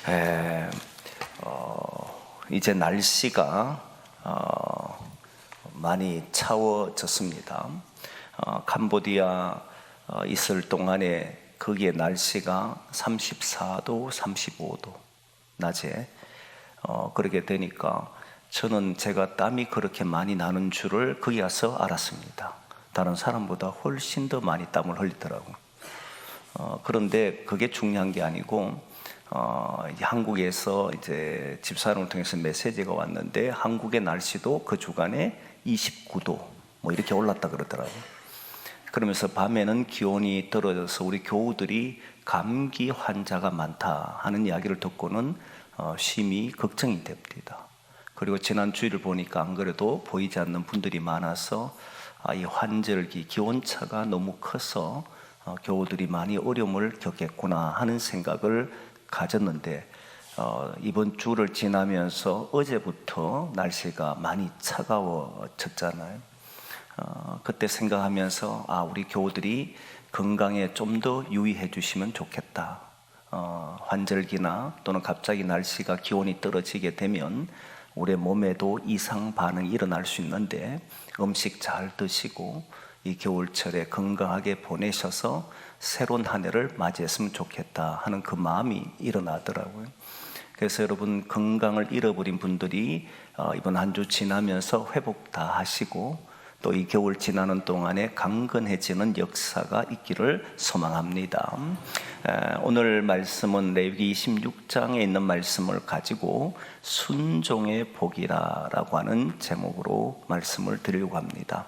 에, 이제 날씨가 많이 차워졌습니다. 캄보디아 있을 동안에 거기에 날씨가 34도, 35도 낮에 그렇게 되니까 저는 제가 땀이 그렇게 많이 나는 줄을 거기 가서 알았습니다. 다른 사람보다 훨씬 더 많이 땀을 흘리더라고요. 그런데 그게 중요한 게 아니고 한국에서 이제 집사람을 통해서 메시지가 왔는데 한국의 날씨도 그 주간에 29도 뭐 이렇게 올랐다 그러더라고요. 그러면서 밤에는 기온이 떨어져서 우리 교우들이 감기 환자가 많다 하는 이야기를 듣고는 심히 걱정이 됩니다. 그리고 지난 주일을 보니까 안 그래도 보이지 않는 분들이 많아서 이 환절기 기온차가 너무 커서 교우들이 많이 어려움을 겪겠구나 하는 생각을 가졌는데 이번 주를 지나면서 어제부터 날씨가 많이 차가워졌잖아요. 그때 생각하면서 우리 교우들이 건강에 좀 더 유의해 주시면 좋겠다. 환절기나 또는 갑자기 날씨가 기온이 떨어지게 되면 우리 몸에도 이상 반응이 일어날 수 있는데 음식 잘 드시고 이 겨울철에 건강하게 보내셔서 새로운 한 해를 맞이했으면 좋겠다 하는 그 마음이 일어나더라고요. 그래서 여러분 건강을 잃어버린 분들이 이번 한 주 지나면서 회복 다 하시고 또 이 겨울 지나는 동안에 강건해지는 역사가 있기를 소망합니다. 오늘 말씀은 레위기 26장에 있는 말씀을 가지고 순종의 복이라고 하는 제목으로 말씀을 드리려고 합니다.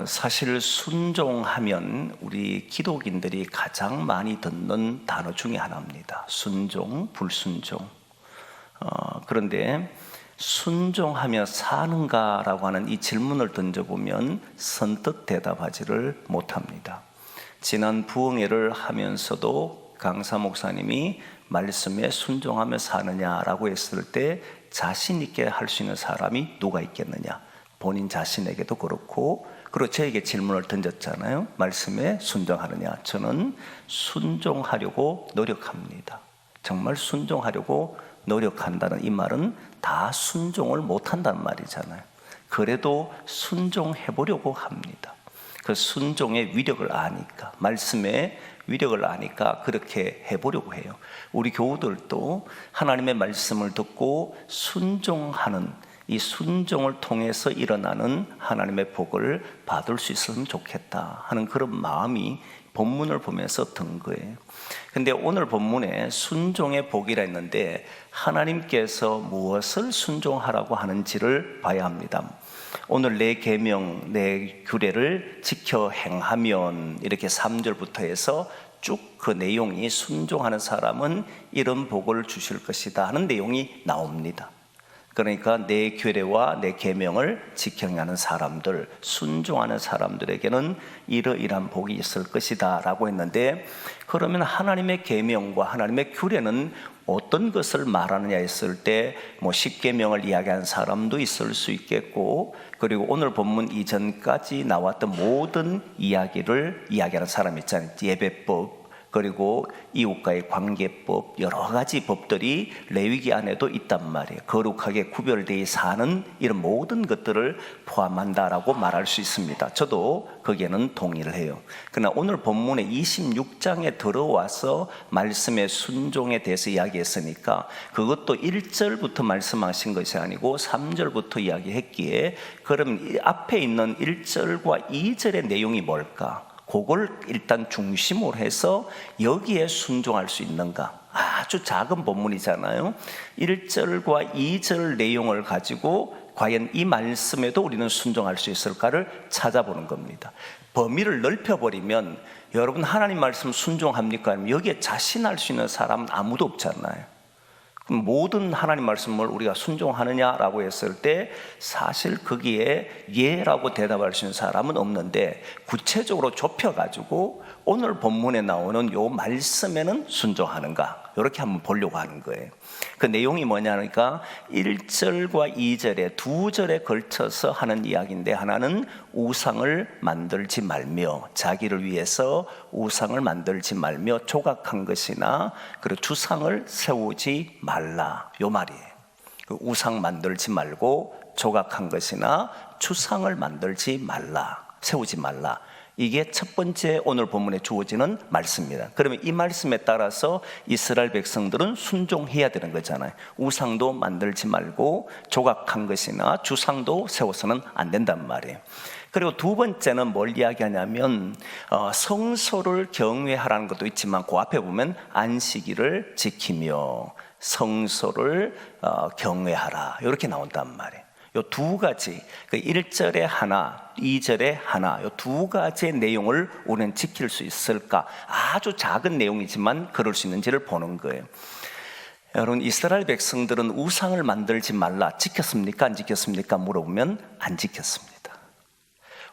사실 순종하면 우리 기독인들이 가장 많이 듣는 단어 중에 하나입니다. 순종, 불순종. 그런데 순종하며 사는가라고 하는 이 질문을 던져보면 선뜻 대답하지를 못합니다. 지난 부흥회를 하면서도 강사 목사님이 말씀에 순종하며 사느냐라고 했을 때 자신 있게 할 수 있는 사람이 누가 있겠느냐, 본인 자신에게도 그렇고 그리고 저에게 질문을 던졌잖아요. 말씀에 순종하느냐. 저는 순종하려고 노력합니다. 정말 순종하려고 노력한다는 이 말은 다 순종을 못한다는 말이잖아요. 그래도 순종해 보려고 합니다. 그 순종의 위력을 아니까, 말씀의 위력을 아니까 그렇게 해보려고 해요. 우리 교우들도 하나님의 말씀을 듣고 순종하는 이 순종을 통해서 일어나는 하나님의 복을 받을 수 있으면 좋겠다 하는 그런 마음이 본문을 보면서 든 거예요. 근데 오늘 본문에 순종의 복이라 했는데 하나님께서 무엇을 순종하라고 하는지를 봐야 합니다. 오늘 내 계명, 내 규례를 지켜 행하면 이렇게 3절부터 해서 쭉 그 내용이 순종하는 사람은 이런 복을 주실 것이다 하는 내용이 나옵니다. 그러니까 내 규례와 내 계명을 지켜하는 사람들, 순종하는 사람들에게는 이러이러한 복이 있을 것이다 라고 했는데, 그러면 하나님의 계명과 하나님의 규례는 어떤 것을 말하느냐 했을 때 뭐 10계명을 이야기하는 사람도 있을 수 있겠고, 그리고 오늘 본문 이전까지 나왔던 모든 이야기를 이야기하는 사람 있잖아요. 예배법, 그리고 이웃과의 관계법, 여러 가지 법들이 레위기 안에도 있단 말이에요. 거룩하게 구별되어 사는 이런 모든 것들을 포함한다라고 말할 수 있습니다. 저도 거기에는 동의를 해요. 그러나 오늘 본문의 26장에 들어와서 말씀의 순종에 대해서 이야기했으니까 그것도 1절부터 말씀하신 것이 아니고 3절부터 이야기했기에, 그럼 이 앞에 있는 1절과 2절의 내용이 뭘까? 그걸 일단 중심으로 해서 여기에 순종할 수 있는가? 아주 작은 본문이잖아요. 1절과 2절 내용을 가지고 과연 이 말씀에도 우리는 순종할 수 있을까를 찾아보는 겁니다. 범위를 넓혀버리면 여러분 하나님 말씀 순종합니까? 여기에 자신할 수 있는 사람은 아무도 없잖아요. 모든 하나님 말씀을 우리가 순종하느냐라고 했을 때 사실 거기에 예라고 대답할 수 있는 사람은 없는데, 구체적으로 좁혀가지고 오늘 본문에 나오는 요 말씀에는 순종하는가, 이렇게 한번 보려고 하는 거예요. 그 내용이 뭐냐니까 1절과 2절에 두 절에 걸쳐서 하는 이야기인데, 하나는 우상을 만들지 말며, 자기를 위해서 우상을 만들지 말며 조각한 것이나 그리고 주상을 세우지 말라, 요 말이에요. 그 우상 만들지 말고 조각한 것이나 주상을 만들지 말라, 세우지 말라, 이게 첫 번째 오늘 본문에 주어지는 말씀입니다. 그러면 이 말씀에 따라서 이스라엘 백성들은 순종해야 되는 거잖아요. 우상도 만들지 말고 조각한 것이나 주상도 세워서는 안 된단 말이에요. 그리고 두 번째는 뭘 이야기하냐면 성소를 경외하라는 것도 있지만 그 앞에 보면 안식일을 지키며 성소를 경외하라, 이렇게 나온단 말이에요. 요 두 가지, 그 1절에 하나, 2절에 하나, 요 두 가지의 내용을 우리는 지킬 수 있을까? 아주 작은 내용이지만 그럴 수 있는지를 보는 거예요. 여러분, 이스라엘 백성들은 우상을 만들지 말라 지켰습니까? 안 지켰습니까? 물어보면 안 지켰습니다.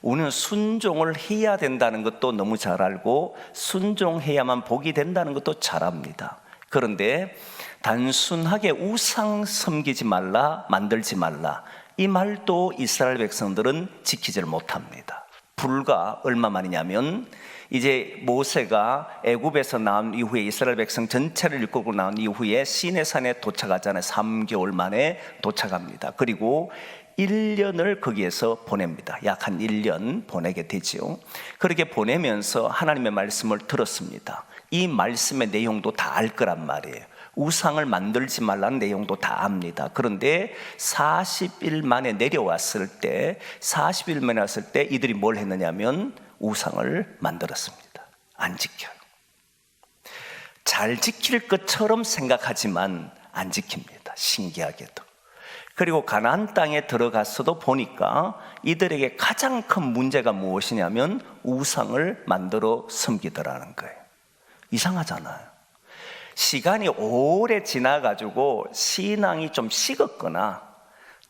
우리는 순종을 해야 된다는 것도 너무 잘 알고 순종해야만 복이 된다는 것도 잘 압니다. 그런데 단순하게 우상 섬기지 말라, 만들지 말라, 이 말도 이스라엘 백성들은 지키지를 못합니다. 불과 얼마 만이냐면 이제 모세가 애굽에서 나온 이후에 이스라엘 백성 전체를 이끌고 나온 이후에 시내산에 도착하잖아요. 3개월 만에 도착합니다. 그리고 1년을 거기에서 보냅니다. 약 한 1년 보내게 되죠. 그렇게 보내면서 하나님의 말씀을 들었습니다. 이 말씀의 내용도 다 알 거란 말이에요. 우상을 만들지 말라는 내용도 다 압니다. 그런데 40일 만에 내려왔을 때, 40일 만에 왔을 때 이들이 뭘 했느냐면 우상을 만들었습니다. 안 지켜요. 잘 지킬 것처럼 생각하지만 안 지킵니다. 신기하게도. 그리고 가나안 땅에 들어갔어도 보니까 이들에게 가장 큰 문제가 무엇이냐면 우상을 만들어 섬기더라는 거예요. 이상하잖아요. 시간이 오래 지나가지고 신앙이 좀 식었거나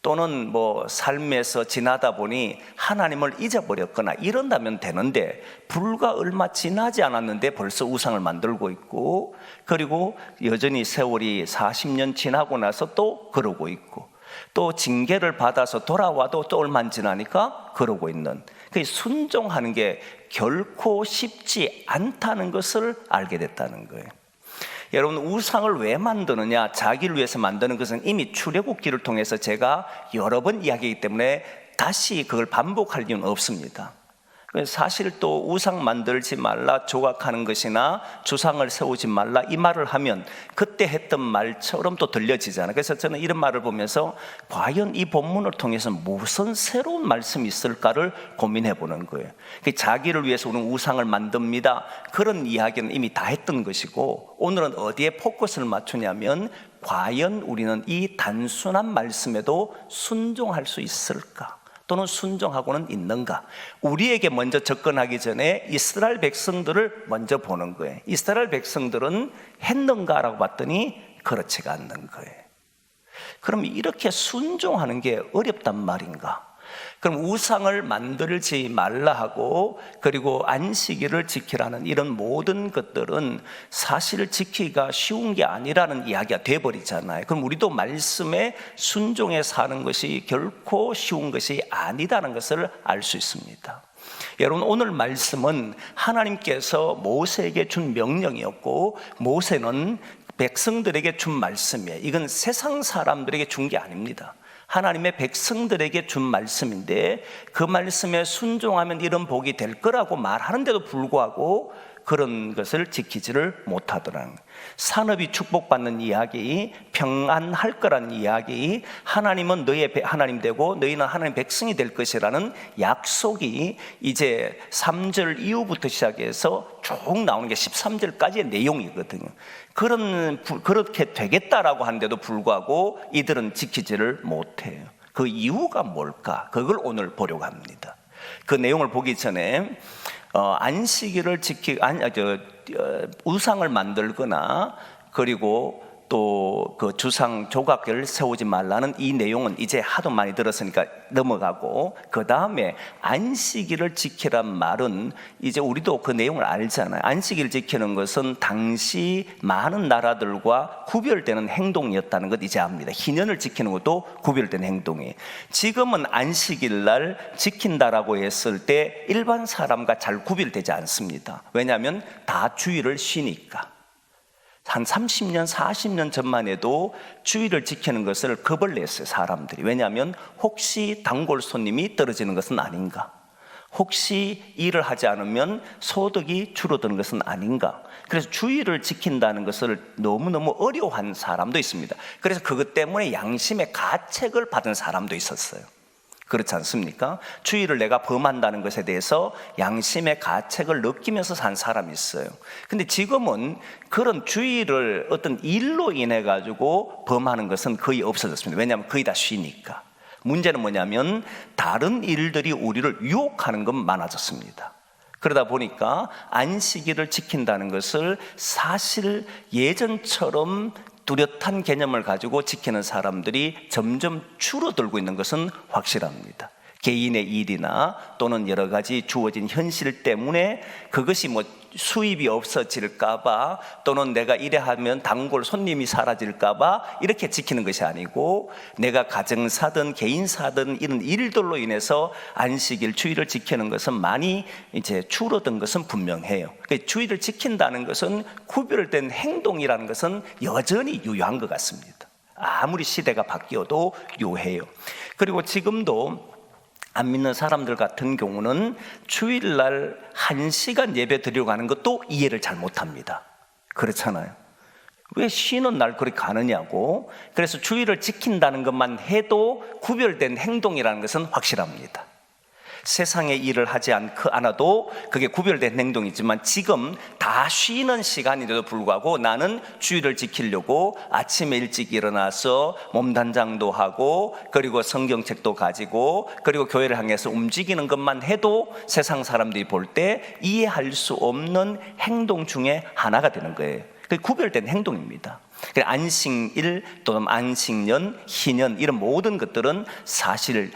또는 삶에서 지나다 보니 하나님을 잊어버렸거나 이런다면 되는데, 불과 얼마 지나지 않았는데 벌써 우상을 만들고 있고, 그리고 여전히 세월이 40년 지나고 나서 또 그러고 있고, 또 징계를 받아서 돌아와도 또 얼마 안 지나니까 그러고 있는, 순종하는 게 결코 쉽지 않다는 것을 알게 됐다는 거예요. 여러분, 우상을 왜 만드느냐? 자기를 위해서 만드는 것은 이미 출애굽기를 통해서 제가 여러 번 이야기하기 때문에 다시 그걸 반복할 이유는 없습니다. 사실 또 우상 만들지 말라, 조각하는 것이나 주상을 세우지 말라, 이 말을 하면 그때 했던 말처럼 또 들려지잖아요. 그래서 저는 이런 말을 보면서 과연 이 본문을 통해서 무슨 새로운 말씀이 있을까를 고민해 보는 거예요. 자기를 위해서 우리는 우상을 만듭니다, 그런 이야기는 이미 다 했던 것이고, 오늘은 어디에 포커스를 맞추냐면 과연 우리는 이 단순한 말씀에도 순종할 수 있을까? 또는 순종하고는 있는가? 우리에게 먼저 접근하기 전에 이스라엘 백성들을 먼저 보는 거예요. 이스라엘 백성들은 했는가라고 봤더니 그렇지가 않는 거예요. 그럼 이렇게 순종하는 게 어렵단 말인가? 그럼 우상을 만들지 말라 하고 그리고 안식일을 지키라는 이런 모든 것들은 사실 지키기가 쉬운 게 아니라는 이야기가 돼버리잖아요. 그럼 우리도 말씀에 순종해 사는 것이 결코 쉬운 것이 아니다는 것을 알 수 있습니다. 여러분, 오늘 말씀은 하나님께서 모세에게 준 명령이었고, 모세는 백성들에게 준 말씀이에요. 이건 세상 사람들에게 준 게 아닙니다. 하나님의 백성들에게 준 말씀인데, 그 말씀에 순종하면 이런 복이 될 거라고 말하는데도 불구하고 그런 것을 지키지를 못하더라는, 산업이 축복받는 이야기, 평안할 거라는 이야기, 하나님은 너희의 하나님 되고 너희는 하나님 백성이 될 것이라는 약속이 이제 3절 이후부터 시작해서 쭉 나오는 게 13절까지의 내용이거든요. 그렇게 되겠다라고 하는데도 불구하고 이들은 지키지를 못해요. 그 이유가 뭘까? 그걸 오늘 보려고 합니다. 그 내용을 보기 전에 안식일을 우상을 만들거나 그리고 또 그 주상 조각을 세우지 말라는 이 내용은 이제 하도 많이 들었으니까 넘어가고, 그 다음에 안식일을 지키란 말은 이제 우리도 그 내용을 알잖아요. 안식일 지키는 것은 당시 많은 나라들과 구별되는 행동이었다는 것 이제 압니다. 희년을 지키는 것도 구별된 행동이에요. 지금은 안식일 날 지킨다라고 했을 때 일반 사람과 잘 구별되지 않습니다. 왜냐하면 다 주일을 쉬니까. 한 30년, 40년 전만 해도 주일을 지키는 것을 겁을 냈어요, 사람들이. 왜냐하면 혹시 단골 손님이 떨어지는 것은 아닌가, 혹시 일을 하지 않으면 소득이 줄어드는 것은 아닌가. 그래서 주일을 지킨다는 것을 너무너무 어려워한 사람도 있습니다. 그래서 그것 때문에 양심의 가책을 받은 사람도 있었어요. 그렇지 않습니까? 주일을 내가 범한다는 것에 대해서 양심의 가책을 느끼면서 산 사람이 있어요. 근데 지금은 그런 주일을 어떤 일로 인해 가지고 범하는 것은 거의 없어졌습니다. 왜냐하면 거의 다 쉬니까. 문제는 뭐냐면 다른 일들이 우리를 유혹하는 건 많아졌습니다. 그러다 보니까 안식일을 지킨다는 것을 사실 예전처럼 뚜렷한 개념을 가지고 지키는 사람들이 점점 줄어들고 있는 것은 확실합니다. 개인의 일이나 또는 여러 가지 주어진 현실 때문에 그것이 뭐 수입이 없어질까봐, 또는 내가 이래 하면 단골 손님이 사라질까봐 이렇게 지키는 것이 아니고, 내가 가정사든 개인사든 이런 일들로 인해서 안식일, 주일을 지키는 것은 많이 이제 줄어든 것은 분명해요. 그러니까 주일을 지킨다는 것은 구별된 행동이라는 것은 여전히 유효한 것 같습니다. 아무리 시대가 바뀌어도 유효해요. 그리고 지금도 안 믿는 사람들 같은 경우는 주일날 1시간 예배 드리러 가는 것도 이해를 잘 못합니다. 그렇잖아요. 왜 쉬는 날 그렇게 가느냐고. 그래서 주일을 지킨다는 것만 해도 구별된 행동이라는 것은 확실합니다. 세상의 일을 하지 않아도 그게 구별된 행동이지만, 지금 다 쉬는 시간인데도 불구하고 나는 주일을 지키려고 아침에 일찍 일어나서 몸단장도 하고, 그리고 성경책도 가지고, 그리고 교회를 향해서 움직이는 것만 해도 세상 사람들이 볼 때 이해할 수 없는 행동 중에 하나가 되는 거예요. 그게 구별된 행동입니다. 안식일 또는 안식년, 희년, 이런 모든 것들은 사실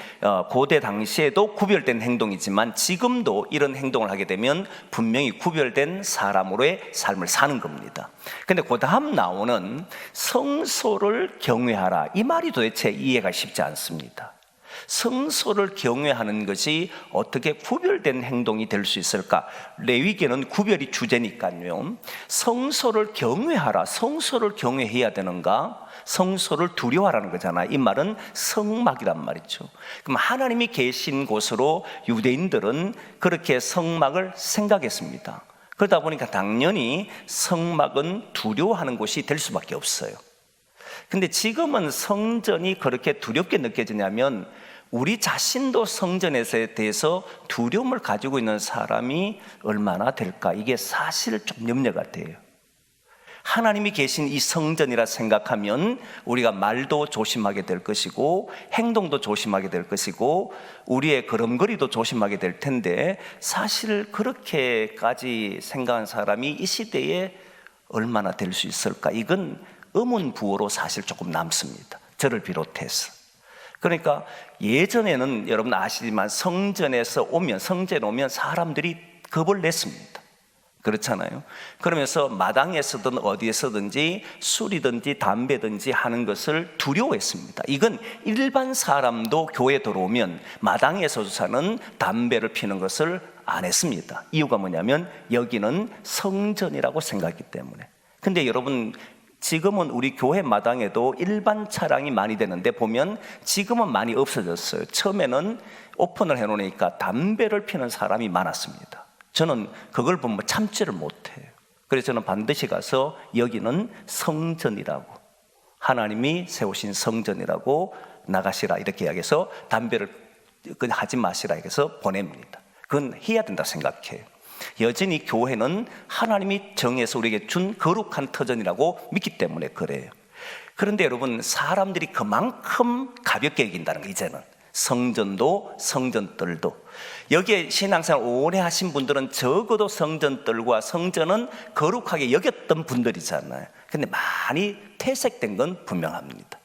고대 당시에도 구별된 행동이지만 지금도 이런 행동을 하게 되면 분명히 구별된 사람으로의 삶을 사는 겁니다. 그런데 그 다음 나오는 성소를 경외하라, 이 말이 도대체 이해가 쉽지 않습니다. 성소를 경외하는 것이 어떻게 구별된 행동이 될 수 있을까? 레위기는 구별이 주제니까요. 성소를 경외하라, 성소를 경외해야 되는가? 성소를 두려워하라는 거잖아요. 이 말은 성막이란 말이죠. 그럼 하나님이 계신 곳으로 유대인들은 그렇게 성막을 생각했습니다. 그러다 보니까 당연히 성막은 두려워하는 곳이 될 수밖에 없어요. 근데 지금은 성전이 그렇게 두렵게 느껴지냐면, 우리 자신도 성전에 대해서 두려움을 가지고 있는 사람이 얼마나 될까? 이게 사실 좀 염려가 돼요. 하나님이 계신 이 성전이라 생각하면 우리가 말도 조심하게 될 것이고, 행동도 조심하게 될 것이고, 우리의 걸음걸이도 조심하게 될 텐데, 사실 그렇게까지 생각한 사람이 이 시대에 얼마나 될 수 있을까? 이건 의문부호로 사실 조금 남습니다. 저를 비롯해서. 그러니까 예전에는 여러분 아시지만 성전에 오면 사람들이 겁을 냈습니다. 그렇잖아요. 그러면서 마당에서든 어디에서든지 술이든지 담배든지 하는 것을 두려워했습니다. 이건 일반 사람도 교회에 들어오면 마당에서조차는 담배를 피는 것을 안 했습니다. 이유가 뭐냐면 여기는 성전이라고 생각했기 때문에. 근데 여러분, 지금은 우리 교회 마당에도 일반 차량이 많이 되는데 보면 지금은 많이 없어졌어요. 처음에는 오픈을 해놓으니까 담배를 피는 사람이 많았습니다. 저는 그걸 보면 참지를 못해요. 그래서 저는 반드시 가서 여기는 성전이라고, 하나님이 세우신 성전이라고 나가시라 이렇게 이야기해서 담배를 그냥 하지 마시라 해서 보냅니다. 그건 해야 된다 생각해요. 여전히 교회는 하나님이 정해서 우리에게 준 거룩한 터전이라고 믿기 때문에 그래요. 그런데 여러분, 사람들이 그만큼 가볍게 여긴다는 거, 이제는 성전도 성전들도. 여기에 신앙생활 오래 하신 분들은 적어도 성전들과 성전은 거룩하게 여겼던 분들이잖아요. 근데 많이 퇴색된 건 분명합니다.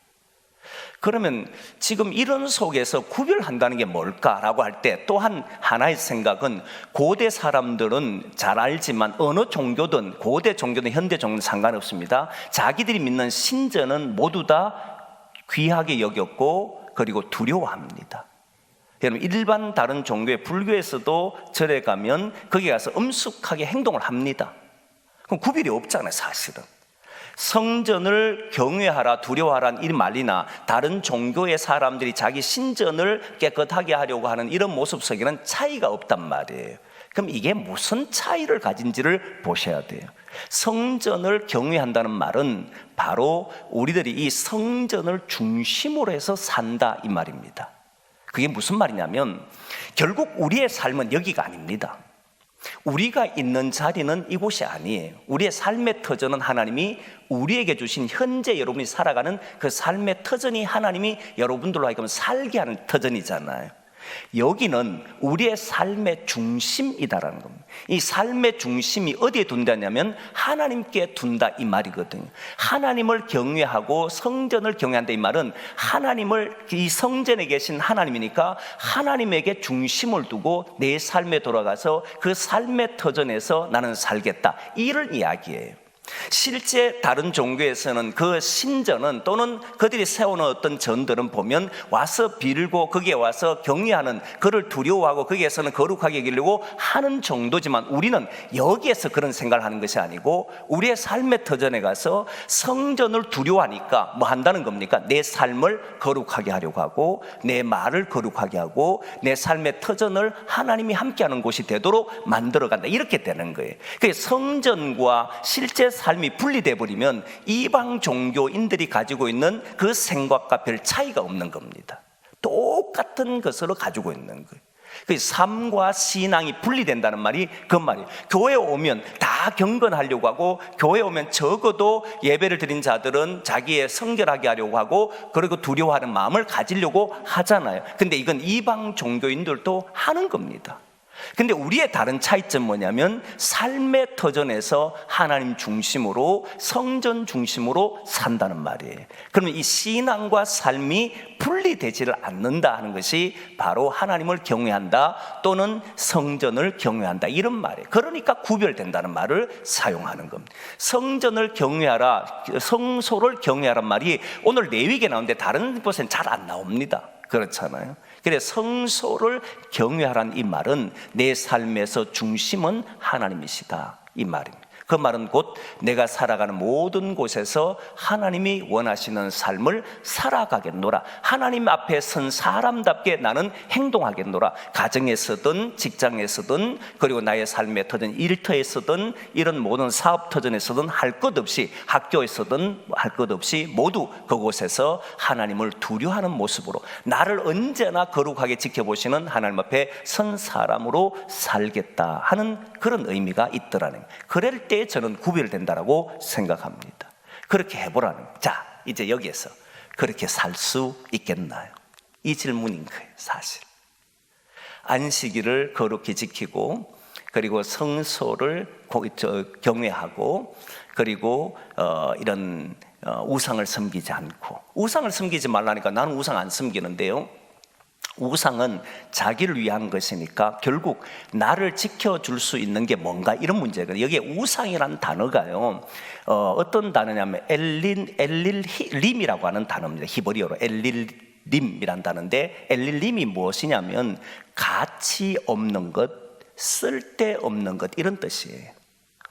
그러면 지금 이런 속에서 구별한다는 게 뭘까라고 할 때 또한 하나의 생각은, 고대 사람들은 잘 알지만 어느 종교든, 고대 종교든 현대 종교든 상관없습니다. 자기들이 믿는 신전은 모두 다 귀하게 여겼고 그리고 두려워합니다. 여러분, 일반 다른 종교의 불교에서도 절에 가면 거기 가서 엄숙하게 행동을 합니다. 그럼 구별이 없잖아요, 사실은. 성전을 경외하라, 두려워하라는 이 말이나 다른 종교의 사람들이 자기 신전을 깨끗하게 하려고 하는 이런 모습 속에는 차이가 없단 말이에요. 그럼 이게 무슨 차이를 가진지를 보셔야 돼요. 성전을 경외한다는 말은 바로 우리들이 이 성전을 중심으로 해서 산다, 이 말입니다. 그게 무슨 말이냐면 결국 우리의 삶은 여기가 아닙니다. 우리가 있는 자리는 이곳이 아니에요. 우리의 삶의 터전은 하나님이 우리에게 주신 현재 여러분이 살아가는 그 삶의 터전이 하나님이 여러분들로 하여금 살게 하는 터전이잖아요. 여기는 우리의 삶의 중심이다라는 겁니다. 이 삶의 중심이 어디에 둔다냐면 하나님께 둔다, 이 말이거든요. 하나님을 경외하고 성전을 경외한다, 이 말은 하나님을, 이 성전에 계신 하나님이니까 하나님에게 중심을 두고 내 삶에 돌아가서 그 삶의 터전에서 나는 살겠다, 이런 이야기예요. 실제 다른 종교에서는 그 신전은 또는 그들이 세우는 어떤 전들은 보면 와서 빌고 거기에 와서 경외하는, 그를 두려워하고 거기에서는 거룩하게 여기려고 하는 정도지만 우리는 여기에서 그런 생각을 하는 것이 아니고 우리의 삶의 터전에 가서 성전을 두려워하니까 뭐 한다는 겁니까? 내 삶을 거룩하게 하려고 하고 내 말을 거룩하게 하고 내 삶의 터전을 하나님이 함께하는 곳이 되도록 만들어간다, 이렇게 되는 거예요. 그래서 성전과 실제 삶이 분리돼 버리면 이방 종교인들이 가지고 있는 그 생각과 별 차이가 없는 겁니다. 똑같은 것으로 가지고 있는 거예요. 그 삶과 신앙이 분리된다는 말이 그 말이에요. 교회에 오면 다 경건하려고 하고, 교회에 오면 적어도 예배를 드린 자들은 자기의 성결하게 하려고 하고 그리고 두려워하는 마음을 가지려고 하잖아요. 근데 이건 이방 종교인들도 하는 겁니다. 근데 우리의 다른 차이점 뭐냐면 삶의 터전에서 하나님 중심으로, 성전 중심으로 산다는 말이에요. 그러면 이 신앙과 삶이 분리되지를 않는다 하는 것이 바로 하나님을 경외한다 또는 성전을 경외한다, 이런 말이에요. 그러니까 구별된다는 말을 사용하는 겁니다. 성전을 경외하라, 성소를 경외하란 말이 오늘 레위기에 나오는데 다른 곳에는 잘 안 나옵니다. 그렇잖아요. 그래서 성소를 경외하라는 이 말은 내 삶에서 중심은 하나님이시다, 이 말입니다. 그 말은 곧 내가 살아가는 모든 곳에서 하나님이 원하시는 삶을 살아가겠노라, 하나님 앞에 선 사람답게 나는 행동하겠노라. 가정에서든 직장에서든 그리고 나의 삶의 터전, 일터에서든 이런 모든 사업 터전에서든 할 것 없이, 학교에서든 할 것 없이 모두 그곳에서 하나님을 두려워하는 모습으로 나를 언제나 거룩하게 지켜보시는 하나님 앞에 선 사람으로 살겠다 하는 그런 의미가 있더라는 거예요. 그럴 때 저는 구별된다라고 생각합니다. 그렇게 해보라는 거예요. 자, 이제 여기에서 그렇게 살 수 있겠나요? 이 질문인 거예요, 사실. 안식일을 거룩히 지키고 그리고 성소를 경외하고 그리고 이런 우상을 섬기지 않고, 우상을 섬기지 말라니까 나는 우상 안 섬기는데요. 우상은 자기를 위한 것이니까 결국 나를 지켜줄 수 있는 게 뭔가, 이런 문제거든요. 여기에 우상이라는 단어가요, 어떤 단어냐면 엘릴림이라고 하는 단어입니다. 히브리어로 엘릴림이라는 단어인데, 엘릴림이 무엇이냐면 가치 없는 것, 쓸데없는 것, 이런 뜻이에요.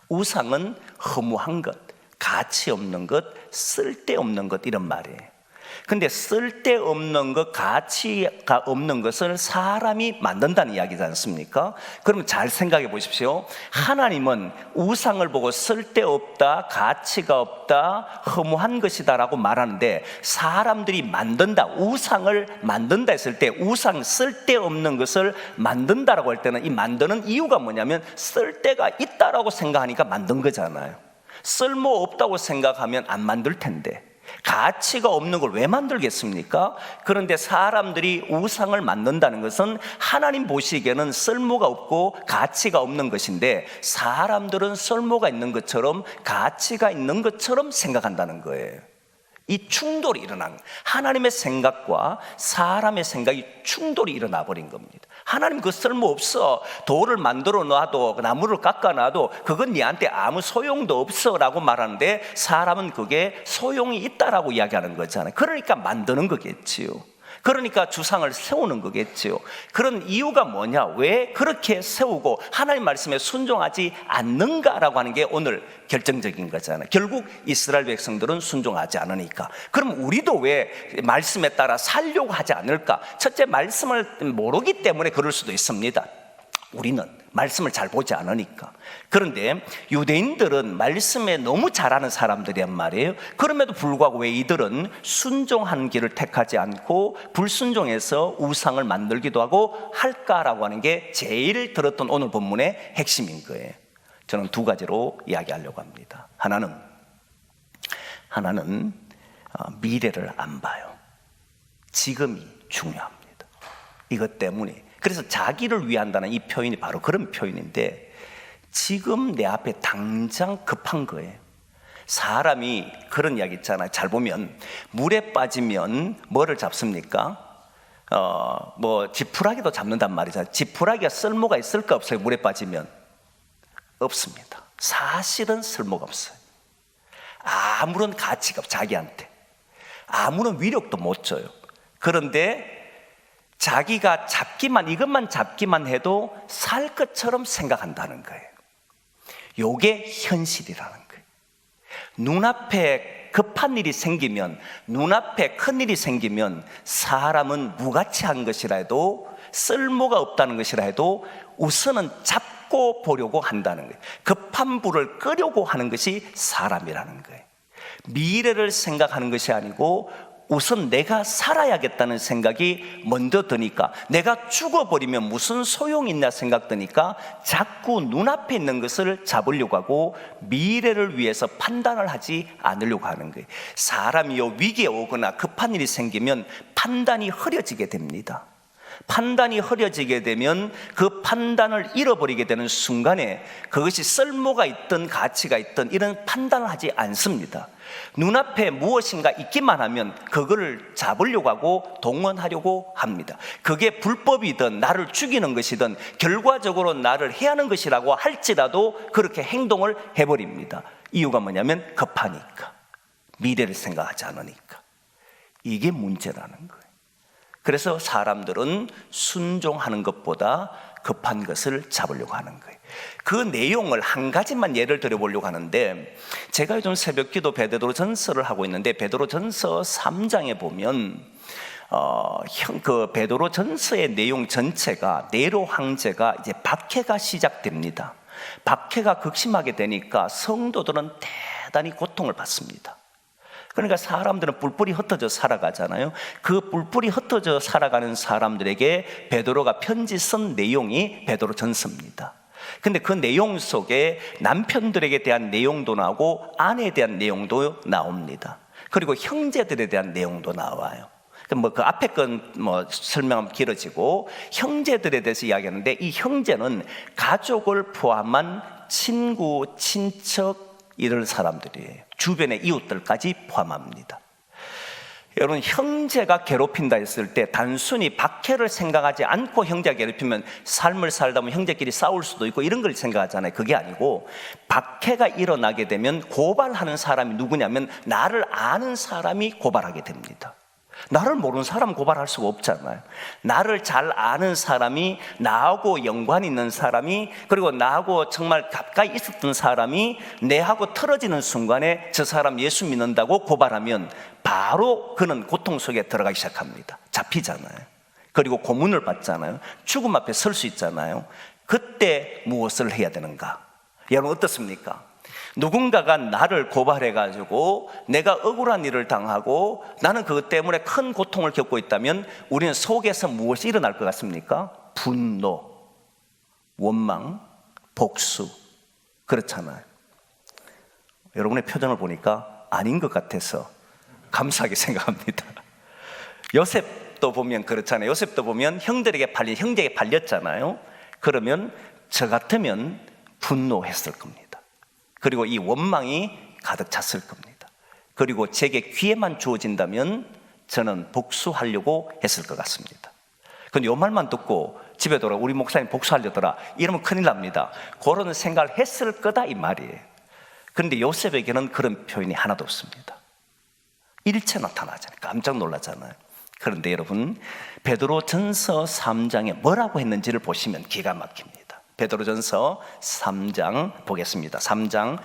우상은 허무한 것, 가치 없는 것, 쓸데없는 것, 이런 말이에요. 근데 쓸데없는 것, 가치가 없는 것을 사람이 만든다는 이야기지 않습니까? 그러면 잘 생각해 보십시오. 하나님은 우상을 보고 쓸데없다, 가치가 없다, 허무한 것이다 라고 말하는데, 사람들이 만든다, 우상을 만든다 했을 때, 우상 쓸데없는 것을 만든다라고 할 때는 이 만드는 이유가 뭐냐면 쓸데가 있다라고 생각하니까 만든 거잖아요. 쓸모없다고 생각하면 안 만들 텐데, 가치가 없는 걸 왜 만들겠습니까? 그런데 사람들이 우상을 만든다는 것은 하나님 보시기에는 쓸모가 없고 가치가 없는 것인데, 사람들은 쓸모가 있는 것처럼 가치가 있는 것처럼 생각한다는 거예요. 이 충돌이 일어난, 하나님의 생각과 사람의 생각이 충돌이 일어나 버린 겁니다. 하나님 그 쓸모없어, 돌을 만들어 놔도 나무를 깎아 놔도 그건 네한테 아무 소용도 없어 라고 말하는데, 사람은 그게 소용이 있다라고 이야기하는 거잖아요. 그러니까 만드는 거겠지요. 그러니까 주상을 세우는 거겠지요. 그런 이유가 뭐냐, 왜 그렇게 세우고 하나님 말씀에 순종하지 않는가라고 하는 게 오늘 결정적인 거잖아요. 결국 이스라엘 백성들은 순종하지 않으니까, 그럼 우리도 왜 말씀에 따라 살려고 하지 않을까? 첫째, 말씀을 모르기 때문에 그럴 수도 있습니다. 우리는 말씀을 잘 보지 않으니까. 그런데 유대인들은 말씀에 너무 잘하는 사람들이란 말이에요. 그럼에도 불구하고 왜 이들은 순종하는 길을 택하지 않고 불순종해서 우상을 만들기도 하고 할까라고 하는 게 제일 들었던 오늘 본문의 핵심인 거예요. 저는 두 가지로 이야기하려고 합니다. 하나는 미래를 안 봐요. 지금이 중요합니다. 이것 때문에, 그래서 자기를 위한다는 이 표현이 바로 그런 표현인데, 지금 내 앞에 당장 급한 거예요. 사람이 그런 이야기 있잖아요. 잘 보면 물에 빠지면 뭐를 잡습니까? 지푸라기도 잡는단 말이잖아요. 지푸라기가 쓸모가 있을까 없어요? 물에 빠지면 없습니다. 사실은 쓸모가 없어요. 아무런 가치가 없어요. 자기한테 아무런 위력도 못 줘요. 그런데 자기가 이것만 잡기만 해도 살 것처럼 생각한다는 거예요. 요게 현실이라는 거예요. 눈앞에 급한 일이 생기면, 눈앞에 큰 일이 생기면 사람은 무가치한 것이라 해도, 쓸모가 없다는 것이라 해도 우선은 잡고 보려고 한다는 거예요. 급한 불을 끄려고 하는 것이 사람이라는 거예요. 미래를 생각하는 것이 아니고 우선 내가 살아야겠다는 생각이 먼저 드니까, 내가 죽어버리면 무슨 소용이 있나 생각 드니까 자꾸 눈앞에 있는 것을 잡으려고 하고 미래를 위해서 판단을 하지 않으려고 하는 거예요. 사람이요, 위기에 오거나 급한 일이 생기면 판단이 흐려지게 됩니다. 판단이 흐려지게 되면 그 판단을 잃어버리게 되는 순간에 그것이 쓸모가 있든 가치가 있든 이런 판단을 하지 않습니다. 눈앞에 무엇인가 있기만 하면 그거를 잡으려고 하고 동원하려고 합니다. 그게 불법이든 나를 죽이는 것이든 결과적으로 나를 해하는 것이라고 할지라도 그렇게 행동을 해버립니다. 이유가 뭐냐면 급하니까, 미래를 생각하지 않으니까. 이게 문제라는 거예요. 그래서 사람들은 순종하는 것보다 급한 것을 잡으려고 하는 거예요. 그 내용을 한 가지만 예를 들어보려고 하는데, 제가 요즘 새벽기도 베드로전서를 하고 있는데, 베드로전서 3장에 보면 그 베드로전서의 내용 전체가, 네로 황제가 이제 박해가 시작됩니다. 박해가 극심하게 되니까 성도들은 대단히 고통을 받습니다. 그러니까 사람들은 뿔뿔이 흩어져 살아가잖아요. 그 뿔뿔이 흩어져 살아가는 사람들에게 베드로가 편지 쓴 내용이 베드로전서입니다. 근데 그 내용 속에 남편들에게 대한 내용도 나오고 아내에 대한 내용도 나옵니다. 그리고 형제들에 대한 내용도 나와요. 그 앞에 건 설명하면 길어지고, 형제들에 대해서 이야기하는데, 이 형제는 가족을 포함한 친구, 친척, 이런 사람들이에요. 주변의 이웃들까지 포함합니다. 여러분, 형제가 괴롭힌다 했을 때 단순히 박해를 생각하지 않고 형제가 괴롭히면 삶을 살다 보면 형제끼리 싸울 수도 있고 이런 걸 생각하잖아요. 그게 아니고, 박해가 일어나게 되면 고발하는 사람이 누구냐면 나를 아는 사람이 고발하게 됩니다. 나를 모르는 사람은 고발할 수가 없잖아요. 나를 잘 아는 사람이, 나하고 연관 있는 사람이, 그리고 나하고 정말 가까이 있었던 사람이 내하고 틀어지는 순간에 저 사람 예수 믿는다고 고발하면 바로 그는 고통 속에 들어가기 시작합니다. 잡히잖아요. 그리고 고문을 받잖아요. 죽음 앞에 설 수 있잖아요. 그때 무엇을 해야 되는가? 여러분 어떻습니까? 누군가가 나를 고발해가지고 내가 억울한 일을 당하고 나는 그것 때문에 큰 고통을 겪고 있다면 우리는 속에서 무엇이 일어날 것 같습니까? 분노, 원망, 복수. 그렇잖아요. 여러분의 표정을 보니까 아닌 것 같아서 감사하게 생각합니다. 요셉도 보면 그렇잖아요. 요셉도 보면 형제에게 팔렸잖아요. 그러면 저 같으면 분노했을 겁니다. 그리고 이 원망이 가득 찼을 겁니다. 그리고 제게 기회만 주어진다면 저는 복수하려고 했을 것 같습니다. 근데 요 말만 듣고 집에 돌아 우리 목사님 복수하려더라 이러면 큰일 납니다. 그런 생각을 했을 거다 이 말이에요. 그런데 요셉에게는 그런 표현이 하나도 없습니다. 일체 나타나잖아요. 깜짝 놀라잖아요. 그런데 여러분, 베드로전서 3장에 뭐라고 했는지를 보시면 기가 막힙니다. 베드로전서 3장 보겠습니다. 3장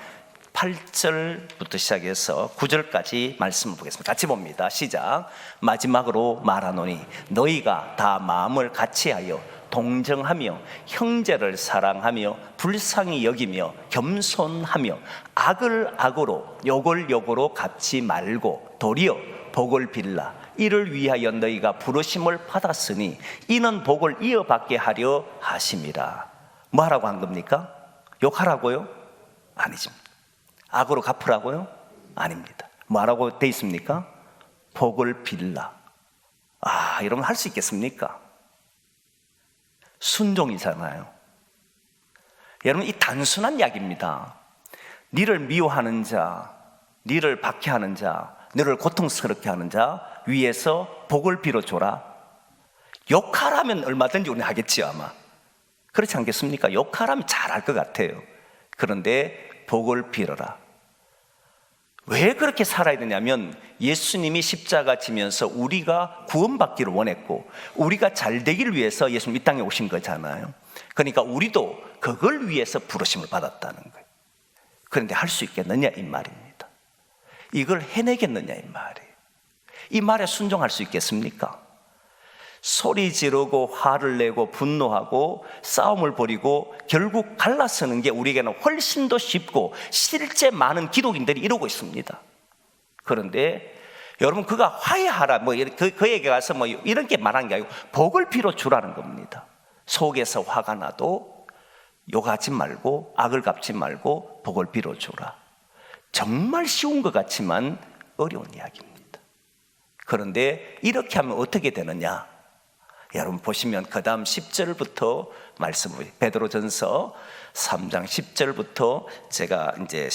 8절부터 시작해서 9절까지 말씀을 보겠습니다. 같이 봅니다. 시작. 마지막으로 말하노니 너희가 다 마음을 같이하여 동정하며 형제를 사랑하며 불쌍히 여기며 겸손하며 악을 악으로 욕을 욕으로 갚지 말고 도리어 복을 빌라. 이를 위하여 너희가 부르심을 받았으니 이는 복을 이어받게 하려 하심이라. 뭐 하라고 한 겁니까? 욕하라고요? 아니지. 악으로 갚으라고요? 아닙니다. 뭐 하라고 돼 있습니까? 복을 빌라. 여러분 할 수 있겠습니까? 순종이잖아요. 여러분 이 단순한 이야기입니다. 니를 미워하는 자, 니를 박해하는 자, 너를 고통스럽게 하는 자 위에서 복을 빌어줘라. 욕하라면 얼마든지 우리는 하겠지요 아마. 그렇지 않겠습니까? 욕하라면 잘할 것 같아요. 그런데 복을 빌어라. 왜 그렇게 살아야 되냐면 예수님이 십자가 지면서 우리가 구원받기를 원했고 우리가 잘 되기를 위해서 예수님 이 땅에 오신 거잖아요. 그러니까 우리도 그걸 위해서 부르심을 받았다는 거예요. 그런데 할 수 있겠느냐 이 말입니다. 이걸 해내겠느냐 이 말이에요. 이 말에 순종할 수 있겠습니까? 소리 지르고 화를 내고 분노하고 싸움을 벌이고 결국 갈라서는 게 우리에게는 훨씬 더 쉽고 실제 많은 기독인들이 이러고 있습니다. 그런데 여러분 그가 화해하라 그에게 가서 이런 게 말하는 게 아니고 복을 빌어주라는 겁니다. 속에서 화가 나도 욕하지 말고 악을 갚지 말고 복을 빌어주라. 정말 쉬운 것 같지만 어려운 이야기입니다. 그런데 이렇게 하면 어떻게 되느냐? 여러분 보시면 그 다음 10절부터 말씀을 베드로전서 3장 10절부터 제가 이제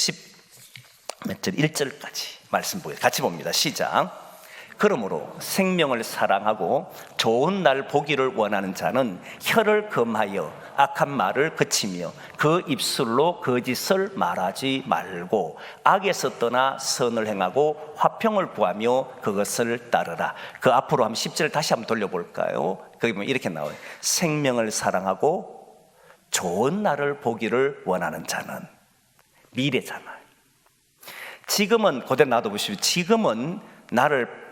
1절까지 말씀 보겠습니다. 같이 봅니다. 시작. 그러므로 생명을 사랑하고 좋은 날 보기를 원하는 자는 혀를 금하여 악한 말을 그치며 그 입술로 거짓을 말하지 말고 악에서 떠나 선을 행하고 화평을 구하며 그것을 따르라. 그 앞으로 한번 10절 다시 한번 돌려볼까요? 거기 보면 이렇게 나와요. 생명을 사랑하고 좋은 날을 보기를 원하는 자는 미래잖아요. 지금은 그대로 놔둬보십시오. 지금은 나를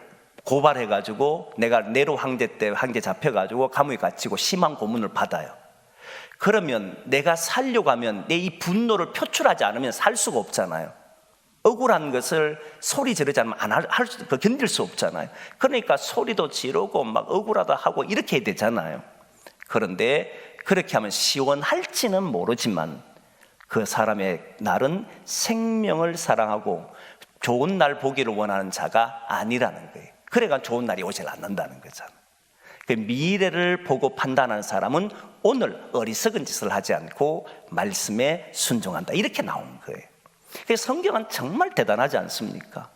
고발해가지고 내가 네로 황제 때 황제 잡혀가지고 감옥에 갇히고 심한 고문을 받아요. 그러면 내가 살려고 하면 내 이 분노를 표출하지 않으면 살 수가 없잖아요. 억울한 것을 소리 지르지 않으면 견딜 수 없잖아요. 그러니까 소리도 지르고 막 억울하다 하고 이렇게 해야 되잖아요. 그런데 그렇게 하면 시원할지는 모르지만 그 사람의 날은 생명을 사랑하고 좋은 날 보기를 원하는 자가 아니라는 거예요. 그래가 좋은 날이 오질 않는다는 거잖아요. 그 미래를 보고 판단하는 사람은 오늘 어리석은 짓을 하지 않고 말씀에 순종한다. 이렇게 나온 거예요. 그래서 성경은 정말 대단하지 않습니까?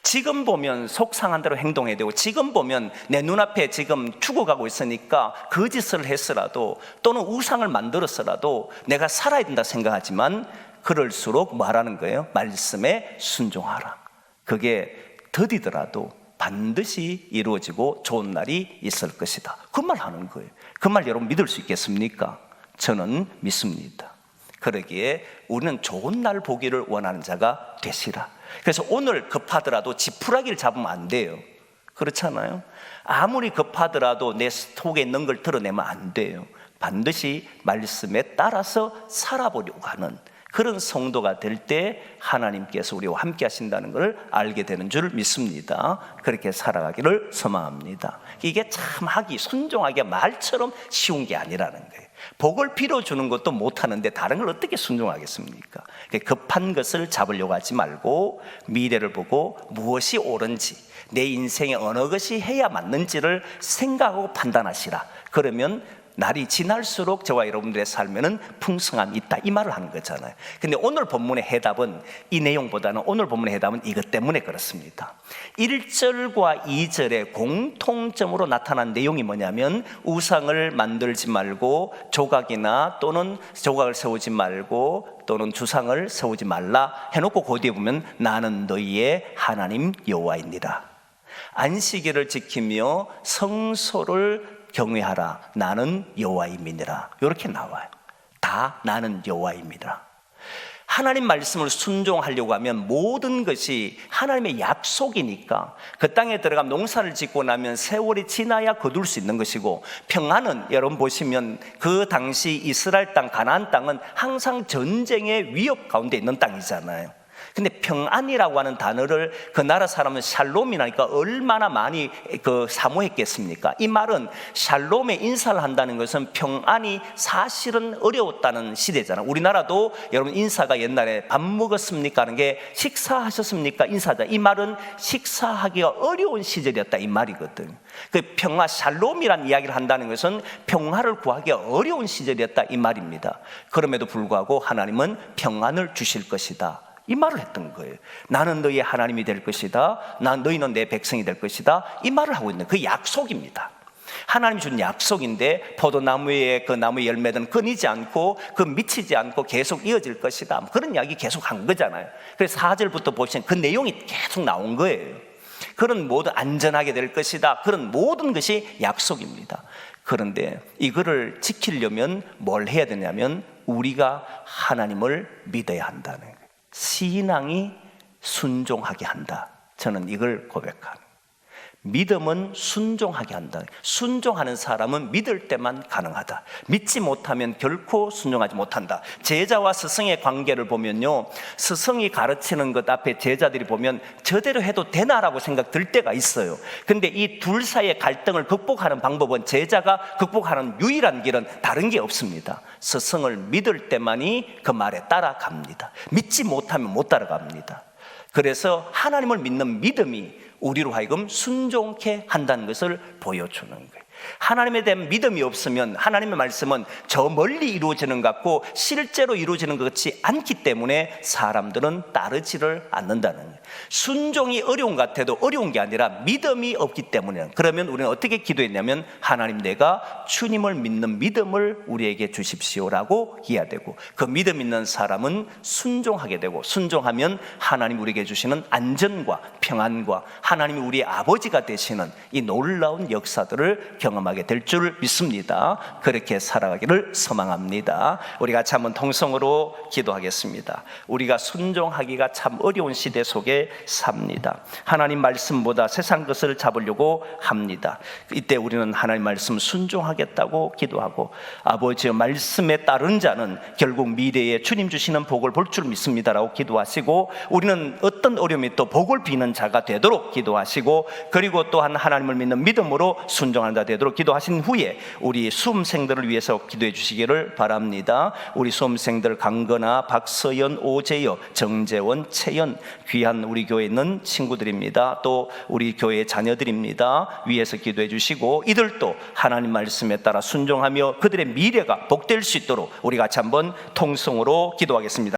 지금 보면 속상한 대로 행동해야 되고 지금 보면 내 눈앞에 지금 죽어가고 있으니까 그 짓을 했으라도 또는 우상을 만들었으라도 내가 살아야 된다 생각하지만 그럴수록 뭐 하라는 거예요? 말씀에 순종하라. 그게 더디더라도 반드시 이루어지고 좋은 날이 있을 것이다. 그 말 하는 거예요. 그 말 여러분 믿을 수 있겠습니까? 저는 믿습니다. 그러기에 우리는 좋은 날 보기를 원하는 자가 되시라. 그래서 오늘 급하더라도 지푸라기를 잡으면 안 돼요. 그렇잖아요. 아무리 급하더라도 내 속에 있는 걸 드러내면 안 돼요. 반드시 말씀에 따라서 살아보려고 하는 그런 성도가 될 때 하나님께서 우리와 함께 하신다는 것을 알게 되는 줄 믿습니다. 그렇게 살아가기를 소망합니다. 이게 참 순종하기가 말처럼 쉬운 게 아니라는 거예요. 복을 빌어주는 것도 못하는데 다른 걸 어떻게 순종하겠습니까? 급한 것을 잡으려고 하지 말고 미래를 보고 무엇이 옳은지, 내 인생에 어느 것이 해야 맞는지를 생각하고 판단하시라. 그러면 날이 지날수록 저와 여러분들의 삶에는 풍성함이 있다, 이 말을 하는 거잖아요. 근데 오늘 본문의 해답은, 이 내용보다는 오늘 본문의 해답은 이것 때문에 그렇습니다. 1절과 2절의 공통점으로 나타난 내용이 뭐냐면, 우상을 만들지 말고 조각이나 또는 조각을 세우지 말고 또는 주상을 세우지 말라 해놓고 그 뒤에 보면 나는 너희의 하나님 여호와입니다. 안식일을 지키며 성소를 경외하라. 나는 여호와임이니라. 이렇게 나와요. 다 나는 여호와입니다. 하나님 말씀을 순종하려고 하면 모든 것이 하나님의 약속이니까, 그 땅에 들어가면 농사를 짓고 나면 세월이 지나야 거둘 수 있는 것이고, 평안은 여러분 보시면 그 당시 이스라엘 땅, 가나안 땅은 항상 전쟁의 위협 가운데 있는 땅이잖아요. 근데 평안이라고 하는 단어를 그 나라 사람은 샬롬이라니까 얼마나 많이 사모했겠습니까? 이 말은 샬롬의 인사를 한다는 것은 평안이 사실은 어려웠다는 시대잖아요. 우리나라도 여러분 인사가 옛날에 밥 먹었습니까 하는 게 식사하셨습니까 인사다. 이 말은 식사하기가 어려운 시절이었다, 이 말이거든. 그 평화, 샬롬이라는 이야기를 한다는 것은 평화를 구하기가 어려운 시절이었다, 이 말입니다. 그럼에도 불구하고 하나님은 평안을 주실 것이다, 이 말을 했던 거예요. 나는 너희의 하나님이 될 것이다, 너희는 내 백성이 될 것이다, 이 말을 하고 있는 그 약속입니다. 하나님이 준 약속인데, 포도나무의 그 나무의 열매는 끊이지 않고 그 미치지 않고 계속 이어질 것이다, 그런 이야기 계속 한 거잖아요. 그래서 4절부터 보시면 그 내용이 계속 나온 거예요. 그런 모든 안전하게 될 것이다, 그런 모든 것이 약속입니다. 그런데 이거를 지키려면 뭘 해야 되냐면, 우리가 하나님을 믿어야 한다는 거예요. 신앙이 순종하게 한다. 저는 이걸 고백하는, 믿음은 순종하게 한다. 순종하는 사람은 믿을 때만 가능하다. 믿지 못하면 결코 순종하지 못한다. 제자와 스승의 관계를 보면요, 스승이 가르치는 것 앞에 제자들이 보면 저대로 해도 되나라고 생각 들 때가 있어요. 근데 이 둘 사이의 갈등을 극복하는 방법은, 제자가 극복하는 유일한 길은 다른 게 없습니다. 스승을 믿을 때만이 그 말에 따라갑니다. 믿지 못하면 못 따라갑니다. 그래서 하나님을 믿는 믿음이 우리로 하여금 순종케 한다는 것을 보여주는 거예요. 하나님에 대한 믿음이 없으면 하나님의 말씀은 저 멀리 이루어지는 것 같고 실제로 이루어지는 것 같지 않기 때문에 사람들은 따르지를 않는다는 거예요. 순종이 어려운 것 같아도 어려운 게 아니라 믿음이 없기 때문에. 그러면 우리는 어떻게 기도했냐면, 하나님, 내가 주님을 믿는 믿음을 우리에게 주십시오라고 해야 되고, 그 믿음 있는 사람은 순종하게 되고, 순종하면 하나님 우리에게 주시는 안전과 평안과 하나님이 우리의 아버지가 되시는 이 놀라운 역사들을 경험하게 될 줄 믿습니다. 그렇게 살아가기를 소망합니다. 우리가 같이 한번 통성으로 기도하겠습니다. 우리가 순종하기가 참 어려운 시대 속에 삽니다. 하나님 말씀보다 세상 것을 잡으려고 합니다. 이때 우리는 하나님 말씀 순종하겠다고 기도하고, 아버지의 말씀에 따른 자는 결국 미래에 주님 주시는 복을 볼 줄 믿습니다라고 기도하시고, 우리는 어떤 어려움이 또 복을 비는 자가 되도록 기도하시고, 그리고 또한 하나님을 믿는 믿음으로 순종하는 자 되도록 기도하신 후에 우리 수험생들을 위해서 기도해 주시기를 바랍니다. 우리 수험생들 강건아, 박서연, 오재여, 정재원, 채연, 귀한 우리 교회에 있는 친구들입니다. 또 우리 교회의 자녀들입니다. 위에서 기도해 주시고, 이들도 하나님 말씀에 따라 순종하며 그들의 미래가 복될 수 있도록 우리 같이 한번 통성으로 기도하겠습니다.